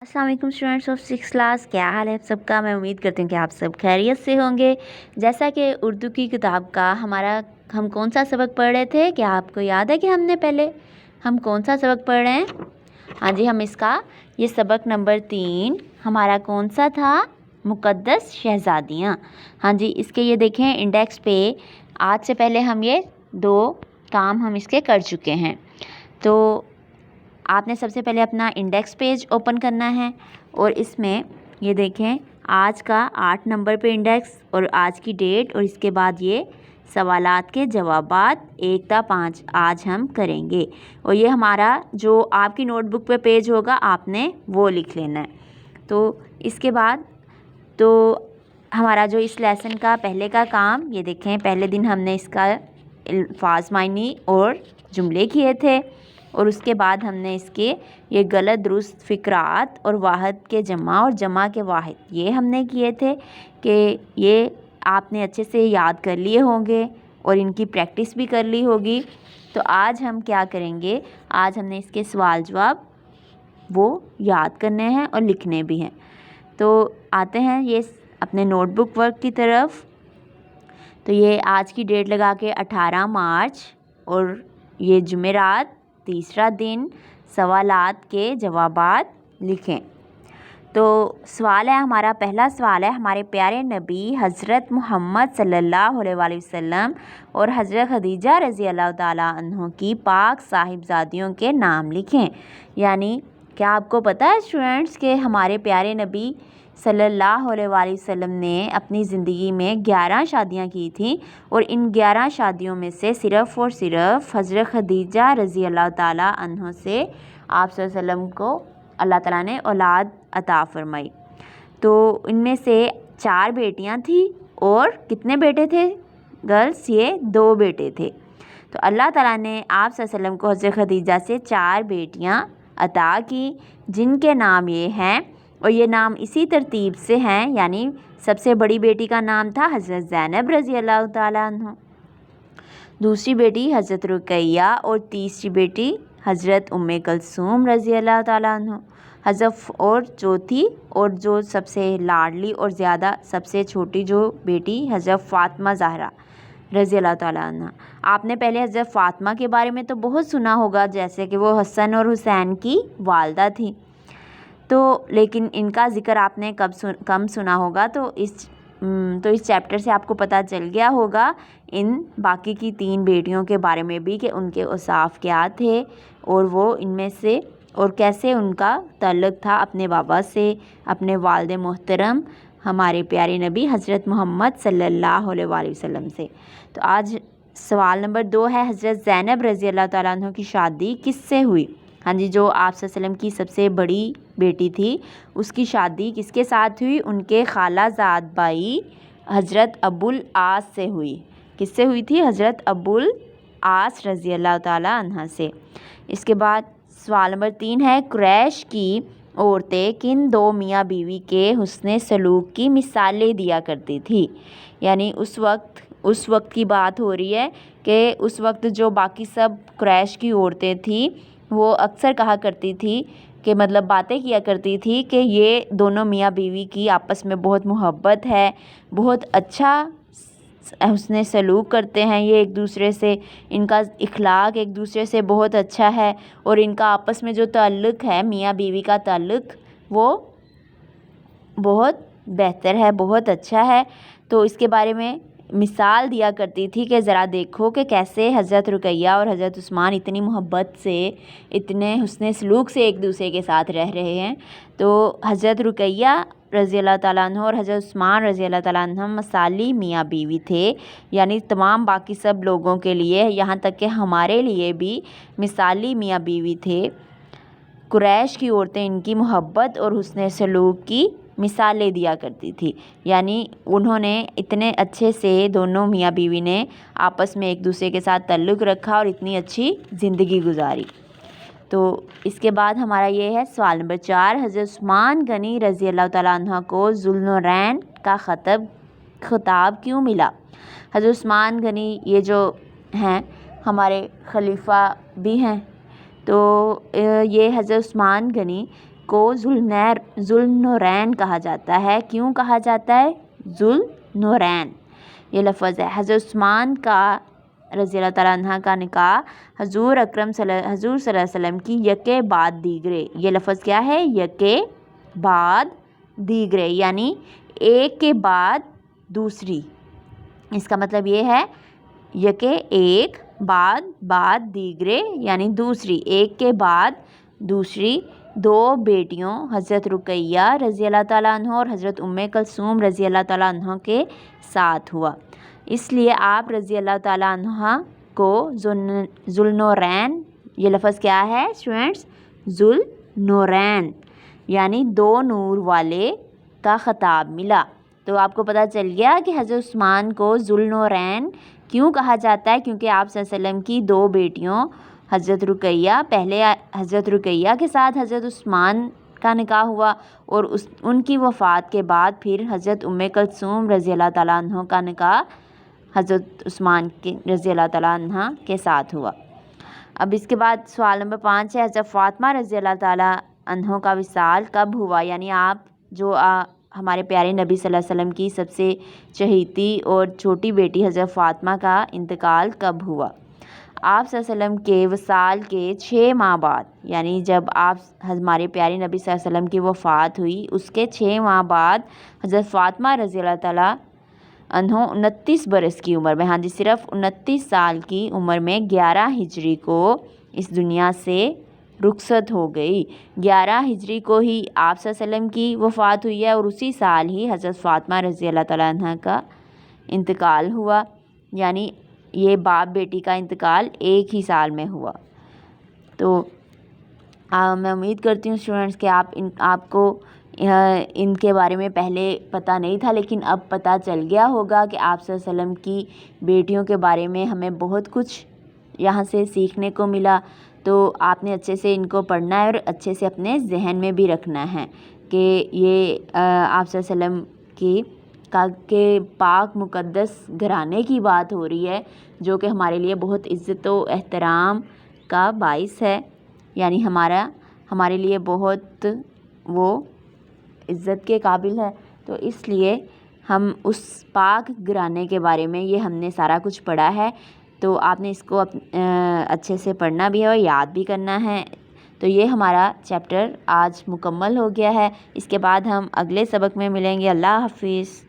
अस्सलाम वालेकुम students of 6th class, क्या हाल है आप सबका। मैं उम्मीद करती हूँ कि आप सब खैरियत से होंगे। जैसा कि उर्दू की किताब का हम कौन सा सबक पढ़ रहे थे, क्या आपको याद है कि हम कौन सा सबक पढ़ रहे हैं? हाँ जी, हम इसका ये सबक नंबर 3 हमारा कौन सा था? मुक़द्दस शहज़ादियाँ। हाँ जी, इसके ये देखें इंडेक्स पे आज से पहले हम ये 2 काम हम इसके कर चुके हैं। तो आपने सबसे पहले अपना इंडेक्स पेज ओपन करना है और इसमें ये देखें आज का 8 नंबर पे इंडेक्स और आज की डेट और इसके बाद ये सवालात के जवाबात 1 था 5 आज हम करेंगे। और ये हमारा जो आपकी नोटबुक पे पेज होगा आपने वो लिख लेना है। तो इसके बाद तो हमारा जो इस लेसन का पहले का काम ये देखें, पहले दिन हमने इसका अल्फाज मायनी और जुमले किए थे और उसके बाद हमने इसके ये गलत दुरुस्त फ़िक्रात और वाहिद के जमा और जमा के वाहिद ये हमने किए थे कि ये आपने अच्छे से याद कर लिए होंगे और इनकी प्रैक्टिस भी कर ली होगी। तो आज हम क्या करेंगे, आज हमने इसके सवाल जवाब वो याद करने हैं और लिखने भी हैं। तो आते हैं ये अपने नोटबुक वर्क की तरफ। तो ये आज की डेट लगा के 18 मार्च और ये जुमेरात तीसरा दिन सवालात के जवाबात लिखें। तो सवाल है हमारा, पहला सवाल है हमारे प्यारे नबी हज़रत मोहम्मद सल्लल्लाहु अलैहि वसल्लम और हज़रत खदीजा रज़ी अल्लाह ताला अन्हा की पाक साहिबजादियों के नाम लिखें। यानी क्या आपको पता है स्टूडेंट्स के हमारे प्यारे नबी सल्लल्लाहु अलैहि वसल्लम ने अपनी ज़िंदगी में 11 शादियाँ की थी और इन 11 शादियों में से सिर्फ़ और सिर्फ हज़रत खदीजा रज़ी अल्लाह ताला अन्हा से आप सल्लल्लाहु अलैहि वसल्लम को अल्लाह ताला ने औलाद अता फरमाई। तो इनमें से 4 बेटियां थी और कितने बेटे थे गर्ल्स? ये 2 बेटे थे। तो अल्लाह ताला ने आप सल्लल्लाहु अलैहि वसल्लम को हज़रत खदीजा से 4 बेटियां अता की जिनके नाम ये हैं और ये नाम इसी तरतीब से हैं। यानी सबसे बड़ी बेटी का नाम था हज़रत ज़ैनब रज़ी अल्लाह ताला अन्हा, दूसरी बेटी हज़रत रुक़ैया और तीसरी बेटी हज़रत उम्मे कुलसूम रज़ी अल्लाह ताला अन्हा, और चौथी और जो सबसे लाडली और ज़्यादा सबसे छोटी जो बेटी हज़रत फ़ातिमा ज़हरा रज़ी अल्लाह ताला अन्हा। आपने पहले हज़रत फ़ातिमा के बारे में तो बहुत सुना होगा, जैसे कि वो हसन और हुसैन की वालदा थी। तो लेकिन इनका ज़िक्र आपने कम सुना होगा। तो इस चैप्टर से आपको पता चल गया होगा इन बाकी की 3 बेटियों के बारे में भी कि उनके औसाफ क्या थे और वो इनमें से और कैसे उनका ताल्लुक़ था अपने बाबा से, अपने वालिद मोहतरम हमारे प्यारे नबी हज़रत मोहम्मद सल्लल्लाहु अलैहि वसल्लम से। तो आज सवाल नंबर 2 है हज़रत ज़ैनब रज़ी अल्लाह ताला अन्हा की शादी किससे हुई? हाँ जी, जो आप सल्लल्लाहु अलैहि वसल्लम की सबसे बड़ी बेटी थी उसकी शादी किसके साथ हुई? उनके खालाजाद भाई हज़रत अबुल आस से हुई। किससे हुई थी? हज़रत अबुल आस रज़ी अल्लाह ताला अन्हा से। इसके बाद सवाल नंबर 3 है कुरैश की औरतें किन 2 मियाँ बीवी के हुस्ने सलूक की मिसालें दिया करती थी? यानी उस वक्त की बात हो रही है कि उस वक्त जो बाकी सब कुरैश की औरतें थी वो अक्सर कहा करती थी कि मतलब बातें किया करती थी कि ये दोनों मियाँ बीवी की आपस में बहुत मोहब्बत है, बहुत अच्छा हुस्ने सलूक करते हैं ये एक दूसरे से, इनका इखलाक एक दूसरे से बहुत अच्छा है और इनका आपस में जो ताल्लुक़ है मियाँ बीवी का ताल्लुक़ वो बहुत बेहतर है, बहुत अच्छा है। तो इसके बारे में मिसाल दिया करती थी कि ज़रा देखो कि कैसे हज़रत रुक़ैया और हज़रत उस्मान इतनी मोहब्बत से, इतने हुस्ने सलूक से एक दूसरे के साथ रह रहे हैं। तो हज़रत रुक़ैया रज़ी अल्लाह ताला अन्हा और हज़रत उस्मान रज़ी अल्लाह ताला अन्हा मसाली मियाँ बीवी थे। यानी तमाम बाकी सब लोगों के लिए, यहाँ तक कि हमारे लिए भी मिसाली मियाँ बीवी थे। कुरैश की औरतें इनकी मोहब्बत और हुस्ने सलूक की मिसालें दिया करती थी। यानी उन्होंने इतने अच्छे से दोनों मियाँ बीवी ने आपस में एक दूसरे के साथ ताल्लुक़ रखा और इतनी अच्छी ज़िंदगी गुजारी। तो इसके बाद हमारा ये है सवाल नंबर 4 हज़रत उस्मान गनी रज़ी अल्लाह ताला अन्हा को ज़ुल्नुरैन का ख़िताब क्यों मिला? हज़रत उस्मान गनी ये जो हैं हमारे खलीफा भी हैं। तो ये हज़रत उस्मान गनी کو ذوالنورین کہا جاتا ہے۔ کیوں کہا جاتا ہے ذوالنورین؟ یہ لفظ ہے۔ حضرت عثمان کا رضی اللہ تعالیٰ عنہ کا نکاح حضور صلی اللہ علیہ وسلم کی یکے بعد دیگرے، یہ لفظ کیا ہے؟ یکے بعد دیگرے، یعنی ایک کے بعد دوسری۔ اس کا مطلب یہ ہے یکے ایک بعد دیگرے، یعنی دوسری، ایک کے بعد دوسری دو بیٹیوں حضرت رقیہ رضی اللہ تعالیٰ عنہ اور حضرت کلثوم رضی اللہ تعالیٰ عنہ کے ساتھ ہوا۔ اس لیے آپ رضی اللہ تعالیٰ عنہ کو ذوالنورین، یہ لفظ کیا ہے اسٹوڈنٹس؟ ذوالنورین، یعنی دو نور والے کا خطاب ملا۔ تو آپ کو پتہ چل گیا کہ حضرت عثمان کو ذوالنورین کیوں کہا جاتا ہے، کیونکہ آپ صلی اللہ علیہ وسلم کی دو بیٹیوں حضرت رقیہ، پہلے حضرت رقیہ کے ساتھ حضرت عثمان کا نکاح ہوا اور ان کی وفات کے بعد پھر حضرت کلثوم رضی اللہ تعالیٰ عنہ کا نکاح حضرت عثمان کے رضی اللہ تعالیٰ عنہ کے ساتھ ہوا۔ اب اس کے بعد سوال نمبر 5 ہے، حضرت فاطمہ رضی اللہ تعالیٰ عنہ کا وصال کب ہوا؟ یعنی آپ جو ہمارے پیارے نبی صلی اللہ علیہ وسلم کی سب سے چہیتی اور چھوٹی بیٹی حضرت فاطمہ کا انتقال کب ہوا؟ آپ صلی اللہ علیہ وسلم کے وصال کے 6 ماہ بعد، یعنی جب آپ ہمارے پیارے نبی صلی اللہ علیہ وسلم کی وفات ہوئی اس کے 6 ماہ بعد حضرت فاطمہ رضی اللہ تعالیٰ عنہ 29 برس کی عمر میں، ہاں جی صرف 29 سال کی عمر میں 11 ہجری کو اس دنیا سے رخصت ہو گئی۔ 11 ہجری کو ہی آپ صلی اللہ علیہ وسلم کی وفات ہوئی ہے اور اسی سال ہی حضرت فاطمہ رضی اللہ تعالیٰ عنہ کا انتقال ہوا، یعنی یہ باپ بیٹی کا انتقال ایک ہی سال میں ہوا۔ تو میں امید کرتی ہوں اسٹوڈنٹس کہ آپ کو ان کے بارے میں پہلے پتہ نہیں تھا، لیکن اب پتہ چل گیا ہوگا کہ آپ صلی اللہ علیہ وسلم کی بیٹیوں کے بارے میں ہمیں بہت کچھ یہاں سے سیکھنے کو ملا۔ تو آپ نے اچھے سے ان کو پڑھنا ہے اور اچھے سے اپنے ذہن میں بھی رکھنا ہے کہ یہ آپ صلی اللہ علیہ وسلم کے پاک مقدس گھرانے کی بات ہو رہی ہے، جو کہ ہمارے لیے بہت عزت و احترام کا باعث ہے، یعنی ہمارے لیے بہت وہ عزت کے قابل ہے۔ تو اس لیے ہم اس پاک گھرانے کے بارے میں یہ ہم نے سارا کچھ پڑھا ہے، تو آپ نے اس کو اچھے سے پڑھنا بھی ہے اور یاد بھی کرنا ہے۔ تو یہ ہمارا چیپٹر آج مکمل ہو گیا ہے۔ اس کے بعد ہم اگلے سبق میں ملیں گے۔ اللہ حافظ۔